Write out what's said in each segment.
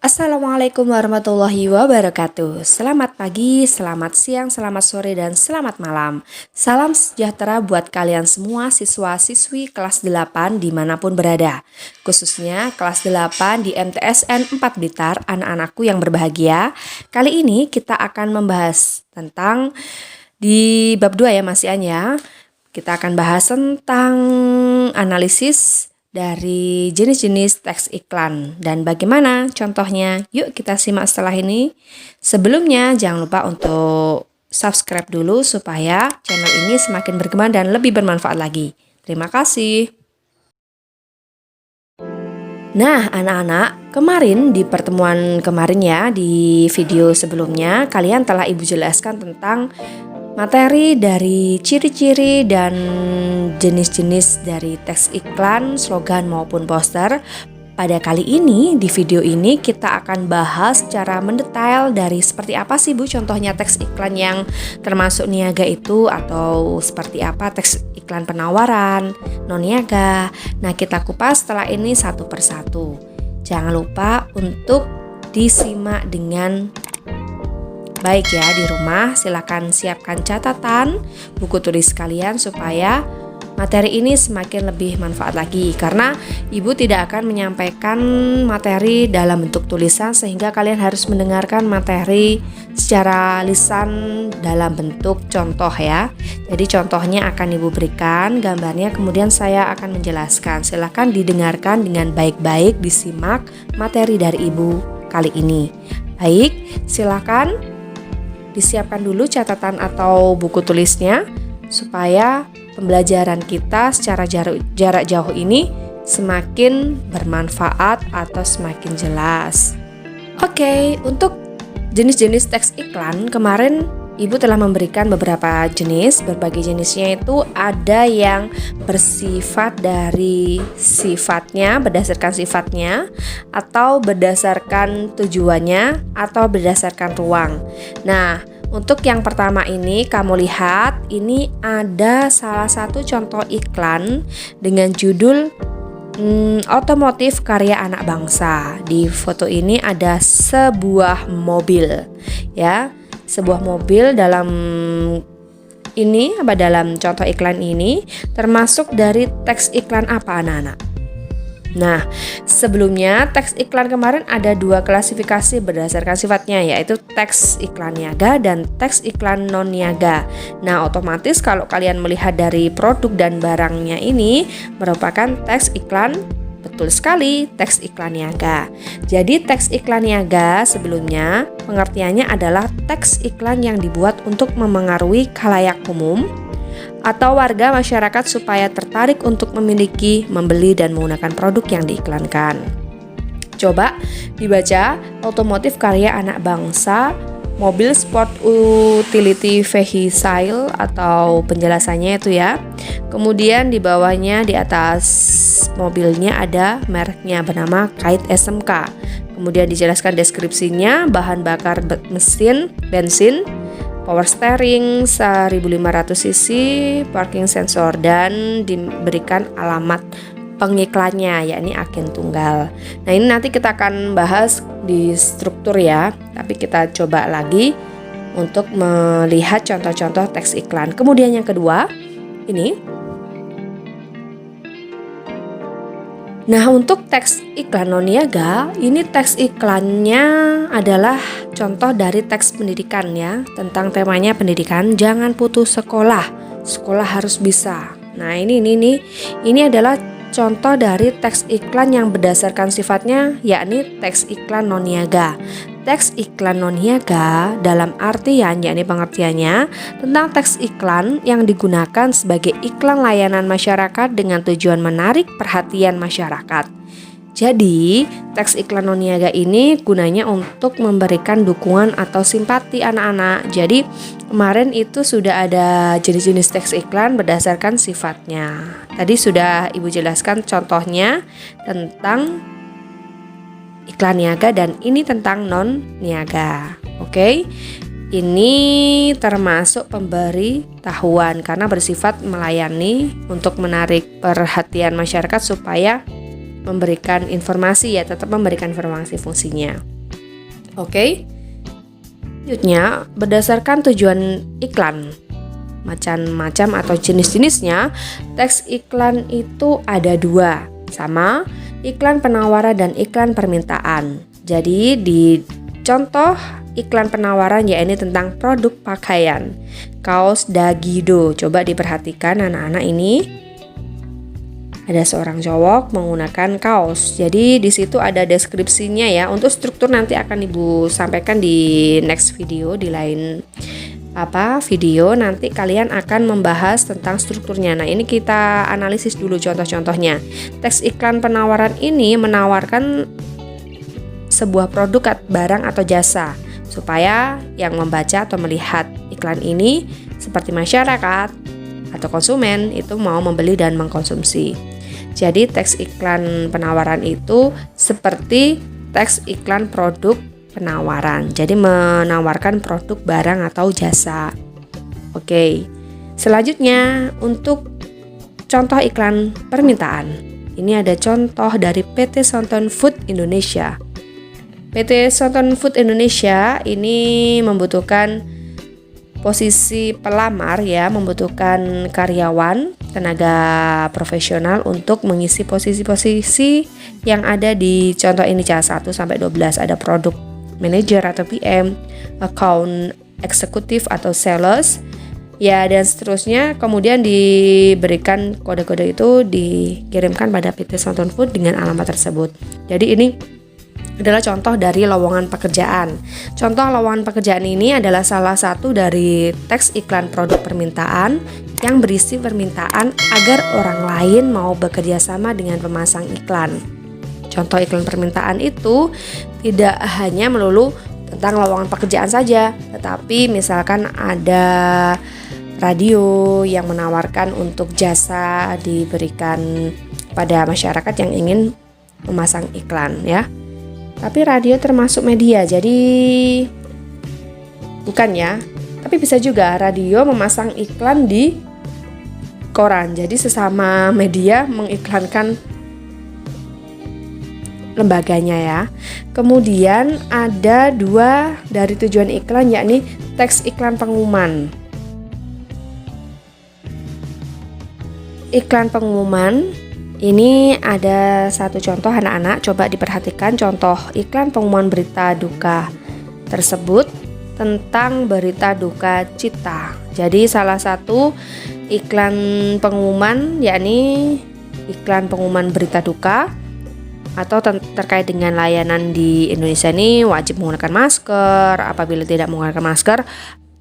Assalamualaikum warahmatullahi wabarakatuh. Selamat pagi, selamat siang, selamat sore, dan selamat malam. Salam sejahtera buat kalian semua siswa-siswi kelas 8 dimanapun berada. Khususnya kelas 8 di MTSN 4 Blitar, anak-anakku yang berbahagia. Kali ini kita akan membahas tentang di bab 2 ya Mas Ian ya. Kita akan bahas tentang analisis dari jenis-jenis teks iklan dan bagaimana contohnya. Yuk kita simak setelah ini. Sebelumnya jangan lupa untuk subscribe dulu supaya channel ini semakin berkembang dan lebih bermanfaat lagi. Terima kasih. Nah anak-anak, kemarin di pertemuan kemarin ya, di video sebelumnya kalian telah Ibu jelaskan tentang materi dari ciri-ciri dan jenis-jenis dari teks iklan, slogan maupun poster. Pada kali ini, di video ini kita akan bahas secara mendetail dari seperti apa sih Bu contohnya teks iklan yang termasuk niaga itu, atau seperti apa teks iklan penawaran, non-niaga. Nah kita kupas setelah ini satu persatu. Jangan lupa untuk disimak dengan baik ya di rumah. Silakan siapkan catatan, buku tulis kalian supaya materi ini semakin lebih manfaat lagi. Karena Ibu tidak akan menyampaikan materi dalam bentuk tulisan sehingga kalian harus mendengarkan materi secara lisan dalam bentuk contoh ya. Jadi contohnya akan Ibu berikan gambarnya, kemudian saya akan menjelaskan. Silakan didengarkan dengan baik-baik, disimak materi dari Ibu kali ini. Baik, silakan disiapkan dulu catatan atau buku tulisnya supaya pembelajaran kita secara jarak jauh ini semakin bermanfaat atau semakin jelas. Oke, untuk jenis-jenis teks iklan kemarin Ibu telah memberikan beberapa jenis. Berbagai jenisnya itu ada yang bersifat dari sifatnya, berdasarkan sifatnya, atau berdasarkan tujuannya, atau berdasarkan ruang. Nah, untuk yang pertama ini kamu lihat, ini ada salah satu contoh iklan dengan judul otomotif karya anak bangsa. Di foto ini ada sebuah mobil ya. Sebuah mobil dalam dalam contoh iklan ini termasuk dari teks iklan apa anak-anak? Nah, sebelumnya teks iklan kemarin ada dua klasifikasi berdasarkan sifatnya, yaitu teks iklan niaga dan teks iklan non niaga. Nah, otomatis kalau kalian melihat dari produk dan barangnya ini merupakan teks iklan. Betul sekali, teks iklan niaga. Jadi teks iklan niaga sebelumnya pengertiannya adalah teks iklan yang dibuat untuk memengaruhi khalayak umum atau warga masyarakat supaya tertarik untuk memiliki, membeli, dan menggunakan produk yang diiklankan. Coba dibaca, otomotif karya anak bangsa, mobil sport utility vehicle atau penjelasannya itu ya. Kemudian di bawahnya di atas mobilnya ada mereknya bernama Kait SMK. Kemudian dijelaskan deskripsinya, bahan bakar mesin bensin, power steering 1500 cc, parking sensor, dan diberikan alamat pengiklannya yakni agen tunggal. Nah ini nanti kita akan bahas di struktur ya, tapi kita coba lagi untuk melihat contoh-contoh teks iklan. Kemudian yang kedua ini. Nah untuk teks iklan non niaga, ini teks iklannya adalah contoh dari teks pendidikan ya, tentang temanya pendidikan. Jangan putus sekolah, sekolah harus bisa. Nah ini adalah contoh dari teks iklan yang berdasarkan sifatnya yakni teks iklan non niaga. teks iklan non-niaga dalam artian, yakni pengertiannya tentang teks iklan yang digunakan sebagai iklan layanan masyarakat dengan tujuan menarik perhatian masyarakat. Jadi, teks iklan non-niaga ini gunanya untuk memberikan dukungan atau simpati anak-anak. Jadi, kemarin itu sudah ada jenis-jenis teks iklan berdasarkan sifatnya. Tadi sudah Ibu jelaskan contohnya tentang iklan niaga dan ini tentang non-niaga. Oke. Ini termasuk pemberitahuan karena bersifat melayani untuk menarik perhatian masyarakat supaya memberikan informasi, ya tetap memberikan informasi fungsinya. Oke. Selanjutnya, berdasarkan tujuan iklan macam-macam atau jenis-jenisnya, teks iklan itu ada dua, sama iklan penawaran dan iklan permintaan. Jadi di contoh iklan penawaran yaitu tentang produk pakaian, kaos Dagido. Coba diperhatikan anak-anak ini. Ada seorang cowok menggunakan kaos. Jadi di situ ada deskripsinya ya. Untuk struktur nanti akan Ibu sampaikan di next video, di lain video nanti kalian akan membahas tentang strukturnya. Nah, ini kita analisis dulu contoh-contohnya. Teks iklan penawaran ini menawarkan sebuah produk, barang atau jasa supaya yang membaca atau melihat iklan ini seperti masyarakat atau konsumen itu mau membeli dan mengkonsumsi. Jadi teks iklan penawaran itu seperti teks iklan produk penawaran. Jadi menawarkan produk, barang atau jasa. Oke. Selanjutnya untuk contoh iklan permintaan. Ini ada contoh dari PT Sonton Food Indonesia. PT Sonton Food Indonesia ini membutuhkan posisi pelamar ya, membutuhkan karyawan, tenaga profesional untuk mengisi posisi-posisi yang ada di contoh ini C1 sampai 12. Ada produk manager atau PM, account eksekutif atau sales, ya dan seterusnya. Kemudian diberikan kode-kode itu dikirimkan pada PT Sonton Food dengan alamat tersebut. Jadi ini adalah contoh dari lowongan pekerjaan. Contoh lowongan pekerjaan ini adalah salah satu dari teks iklan produk permintaan yang berisi permintaan agar orang lain mau bekerja sama dengan pemasang iklan. Contoh iklan permintaan itu tidak hanya melulu tentang lowongan pekerjaan saja, tetapi misalkan ada radio yang menawarkan untuk jasa diberikan pada masyarakat yang ingin memasang iklan ya. Tapi radio termasuk media, jadi bukan ya. Tapi bisa juga radio memasang iklan di koran. Jadi sesama media mengiklankan lembaganya ya. Kemudian ada dua dari tujuan iklan, yakni teks iklan pengumuman. Iklan pengumuman ini ada satu contoh anak-anak, coba diperhatikan contoh iklan pengumuman berita duka tersebut tentang berita duka cita. Jadi salah satu iklan pengumuman yakni iklan pengumuman berita duka atau terkait dengan layanan di Indonesia ini wajib menggunakan masker. Apabila tidak menggunakan masker,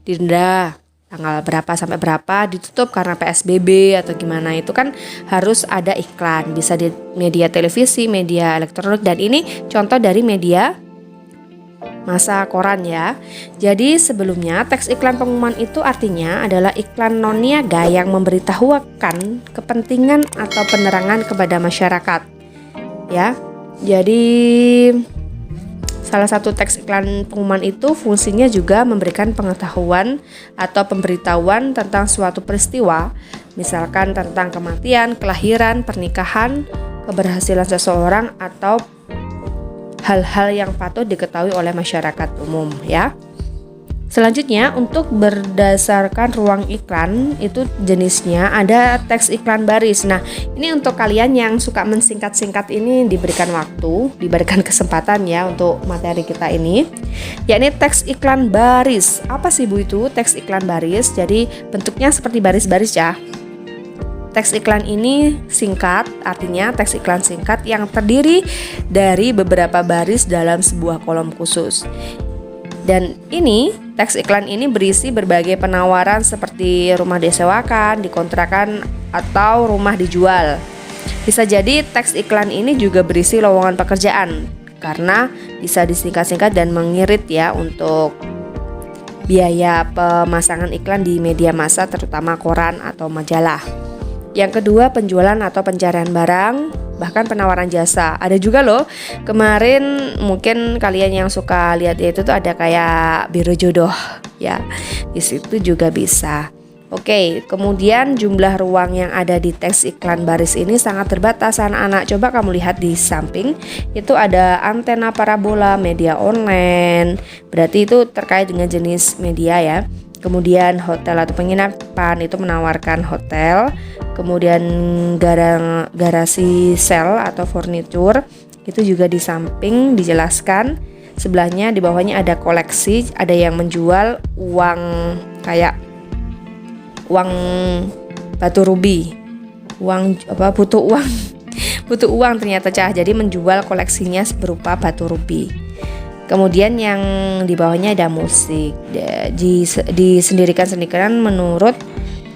denda tanggal berapa sampai berapa, ditutup karena PSBB atau gimana. Itu kan harus ada iklan, bisa di media televisi, media elektronik, dan ini contoh dari media masa koran ya. Jadi sebelumnya teks iklan pengumuman itu artinya adalah iklan non-niaga yang memberitahukan kepentingan atau penerangan kepada masyarakat ya. Jadi salah satu teks iklan pengumuman itu fungsinya juga memberikan pengetahuan atau pemberitahuan tentang suatu peristiwa, misalkan tentang kematian, kelahiran, pernikahan, keberhasilan seseorang, atau hal-hal yang patut diketahui oleh masyarakat umum ya. Selanjutnya untuk berdasarkan ruang iklan itu jenisnya ada teks iklan baris. Nah ini untuk kalian yang suka mensingkat-singkat ini diberikan waktu, diberikan kesempatan ya untuk materi kita ini, yakni teks iklan baris. Apa sih Bu itu teks iklan baris? Jadi bentuknya seperti baris-baris ya. teks iklan ini singkat, artinya teks iklan singkat yang terdiri dari beberapa baris dalam sebuah kolom khusus. Dan ini, teks iklan ini berisi berbagai penawaran seperti rumah disewakan, dikontrakan, atau rumah dijual. Bisa jadi teks iklan ini juga berisi lowongan pekerjaan, karena bisa disingkat-singkat dan mengirit ya untuk biaya pemasangan iklan di media massa, terutama koran atau majalah. Yang kedua, penjualan atau pencarian barang, bahkan penawaran jasa. Ada juga loh, kemarin mungkin kalian yang suka lihat itu tuh ada kayak biro jodoh ya. Di situ juga bisa. Oke, kemudian jumlah ruang yang ada di teks iklan baris ini sangat terbatas anak-anak. Coba kamu lihat di samping, itu ada antena parabola, media online. Berarti itu terkait dengan jenis media ya. Kemudian hotel atau penginapan itu menawarkan hotel. Kemudian garasi sel atau furniture itu juga di samping dijelaskan. Sebelahnya di bawahnya ada koleksi, ada yang menjual uang kayak uang batu rubi, butuh uang ternyata Cah, jadi menjual koleksinya berupa batu rubi. Kemudian yang di bawahnya ada musik, disendirikan menurut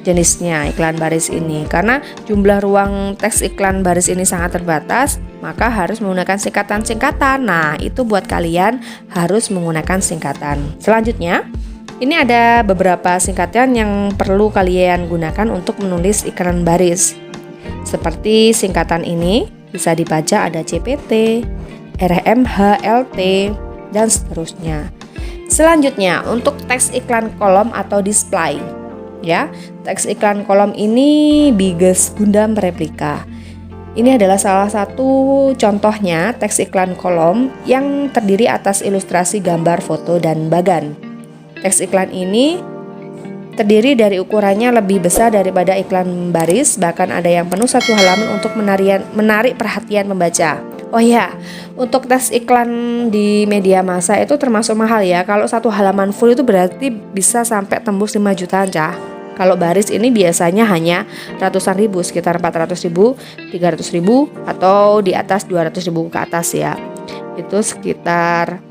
jenisnya iklan baris ini. Karena jumlah ruang teks iklan baris ini sangat terbatas, maka harus menggunakan singkatan-singkatan. Nah, itu buat kalian harus menggunakan singkatan. Selanjutnya, ini ada beberapa singkatan yang perlu kalian gunakan untuk menulis iklan baris. Seperti singkatan ini bisa dibaca ada CPT, RMH, LT, dan seterusnya. Selanjutnya, untuk teks iklan kolom atau display. Ya, teks iklan kolom ini Biges Gundam replika. Ini adalah salah satu contohnya teks iklan kolom yang terdiri atas ilustrasi gambar, foto, dan bagan. Teks iklan ini terdiri dari ukurannya lebih besar daripada iklan baris, bahkan ada yang penuh satu halaman untuk menarik perhatian pembaca. Oh ya, untuk teks iklan di media massa itu termasuk mahal ya. Kalau satu halaman full itu berarti bisa sampai tembus 5 jutaan Cah. Kalau baris ini biasanya hanya ratusan ribu, sekitar 400 ribu, 300 ribu, atau di atas 200 ribu ke atas ya. Itu sekitaran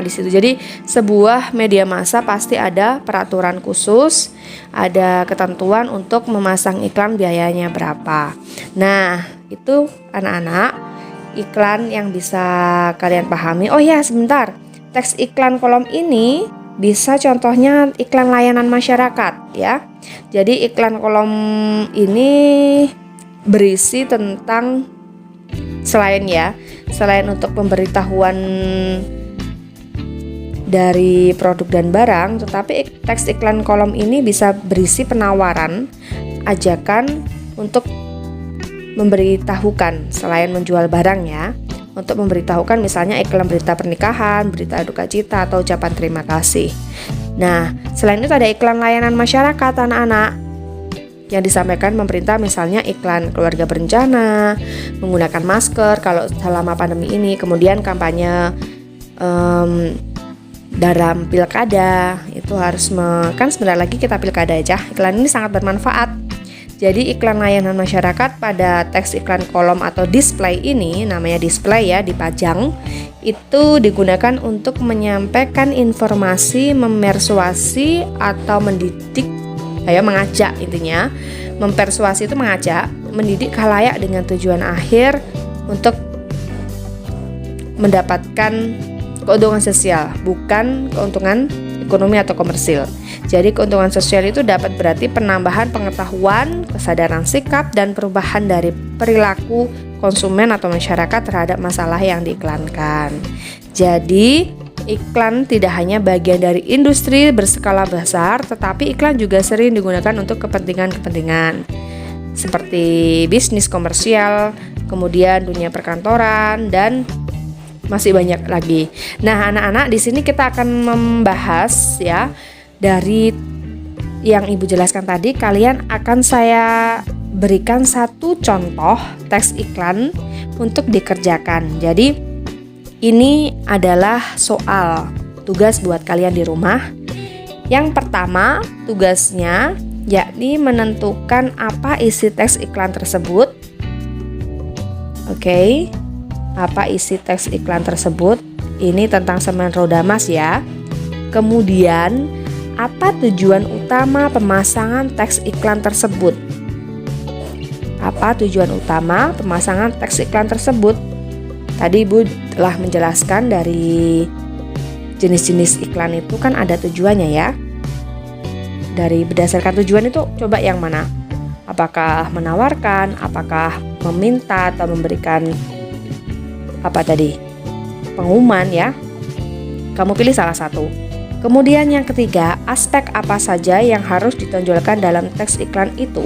di situ. Jadi sebuah media massa pasti ada peraturan khusus, ada ketentuan untuk memasang iklan biayanya berapa. Nah, itu anak-anak iklan yang bisa kalian pahami. Oh ya, sebentar. Teks iklan kolom ini bisa contohnya iklan layanan masyarakat ya. Jadi iklan kolom ini berisi tentang selain untuk pemberitahuan dari produk dan barang, tetapi teks iklan kolom ini bisa berisi penawaran, ajakan untuk memberitahukan selain menjual barang ya. Untuk memberitahukan misalnya iklan berita pernikahan, berita duka cita, atau ucapan terima kasih. Nah, selain itu ada iklan layanan masyarakat anak-anak yang disampaikan pemerintah, misalnya iklan keluarga berencana, menggunakan masker kalau selama pandemi ini, kemudian kampanye dalam pilkada itu harus kan sebentar lagi kita pilkada aja. Iklan ini sangat bermanfaat. Jadi iklan layanan masyarakat pada teks iklan kolom atau display ini, namanya display ya, dipajang, itu digunakan untuk menyampaikan informasi, memersuasi atau mendidik, mengajak intinya. Mempersuasi itu mengajak, mendidik khalayak dengan tujuan akhir untuk mendapatkan keuntungan sosial, bukan keuntungan ekonomi atau komersil. Jadi keuntungan sosial itu dapat berarti penambahan pengetahuan, kesadaran sikap, dan perubahan dari perilaku konsumen atau masyarakat terhadap masalah yang diiklankan. Jadi iklan tidak hanya bagian dari industri berskala besar, tetapi iklan juga sering digunakan untuk kepentingan-kepentingan seperti bisnis komersial, kemudian dunia perkantoran, dan masih banyak lagi. Nah, anak-anak, di sini kita akan membahas ya dari yang Ibu jelaskan tadi. Kalian akan saya berikan satu contoh teks iklan untuk dikerjakan. Jadi ini adalah soal tugas buat kalian di rumah. Yang pertama, tugasnya yakni menentukan apa isi teks iklan tersebut. Oke, apa isi teks iklan tersebut? Ini tentang semen roda emas ya. Kemudian, apa tujuan utama pemasangan teks iklan tersebut? Apa tujuan utama pemasangan teks iklan tersebut? Tadi Ibu telah menjelaskan dari jenis-jenis iklan itu kan ada tujuannya ya. Dari berdasarkan tujuan itu coba yang mana? Apakah menawarkan, apakah meminta atau memberikan apa tadi? Pengumuman ya. Kamu pilih salah satu. Kemudian yang ketiga, aspek apa saja yang harus ditonjolkan dalam teks iklan itu?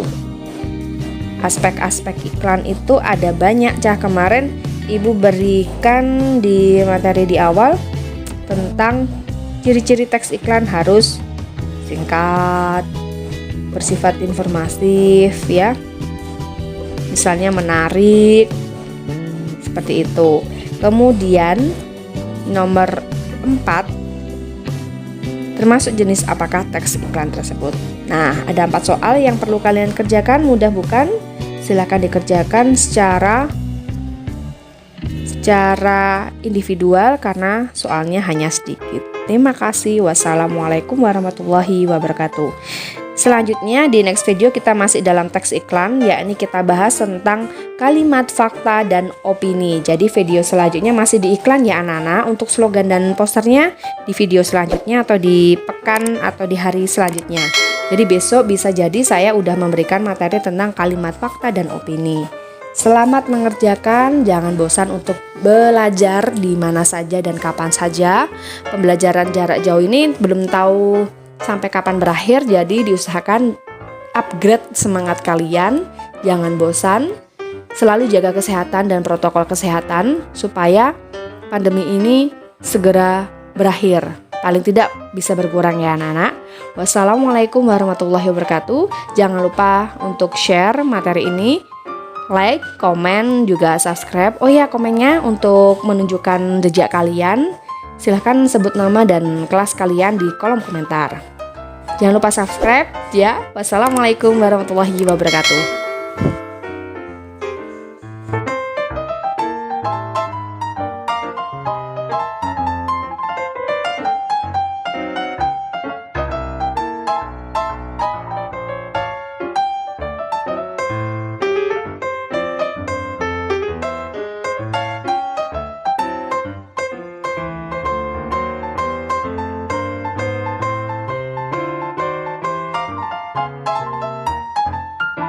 Aspek-aspek iklan itu ada banyak. Kemarin Ibu berikan di materi di awal tentang ciri-ciri teks iklan harus singkat, bersifat informatif ya. Misalnya menarik, seperti itu. Kemudian nomor 4, termasuk jenis apakah teks iklan tersebut. Nah, ada 4 soal yang perlu kalian kerjakan, mudah bukan? Silakan dikerjakan secara individual karena soalnya hanya sedikit. Terima kasih. Wassalamualaikum warahmatullahi wabarakatuh. Selanjutnya di next video kita masih dalam teks iklan, yakni kita bahas tentang kalimat fakta dan opini. Jadi video selanjutnya masih di iklan ya anak-anak. Untuk slogan dan posternya di video selanjutnya atau di pekan atau di hari selanjutnya. Jadi besok bisa jadi saya udah memberikan materi tentang kalimat fakta dan opini. Selamat mengerjakan, jangan bosan untuk belajar di mana saja dan kapan saja. Pembelajaran jarak jauh ini belum tahu sampai kapan berakhir, jadi diusahakan upgrade semangat kalian, jangan bosan, selalu jaga kesehatan dan protokol kesehatan supaya pandemi ini segera berakhir, paling tidak bisa berkurang ya anak-anak. Wassalamualaikum warahmatullahi wabarakatuh. Jangan lupa untuk share materi ini, like, komen, juga subscribe. Oh ya, komennya untuk menunjukkan jejak kalian, silahkan sebut nama dan kelas kalian di kolom komentar. Jangan lupa subscribe ya. Wassalamualaikum warahmatullahi wabarakatuh.